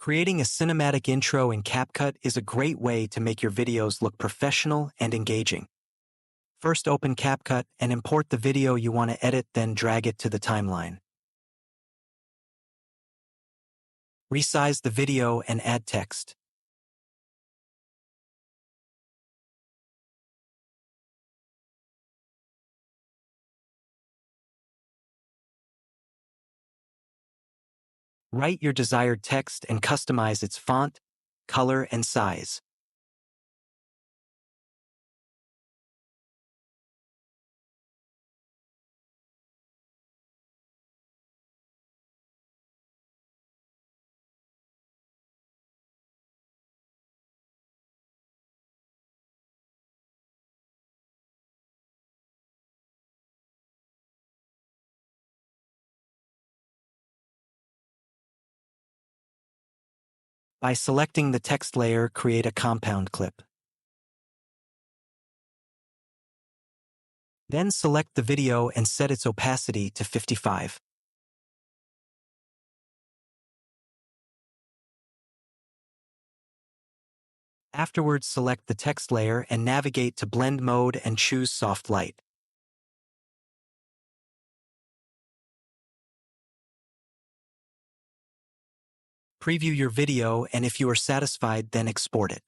Creating a cinematic intro in CapCut is a great way to make your videos look professional and engaging. First, open CapCut and import the video you want to edit, then drag it to the timeline. Resize the video and add text. Write your desired text and customize its font, color, and size. By selecting the text layer, create a compound clip. Then select the video and set its opacity to 55. Afterwards, select the text layer and navigate to Blend Mode and choose Soft Light. Preview your video, and if you are satisfied, then export it.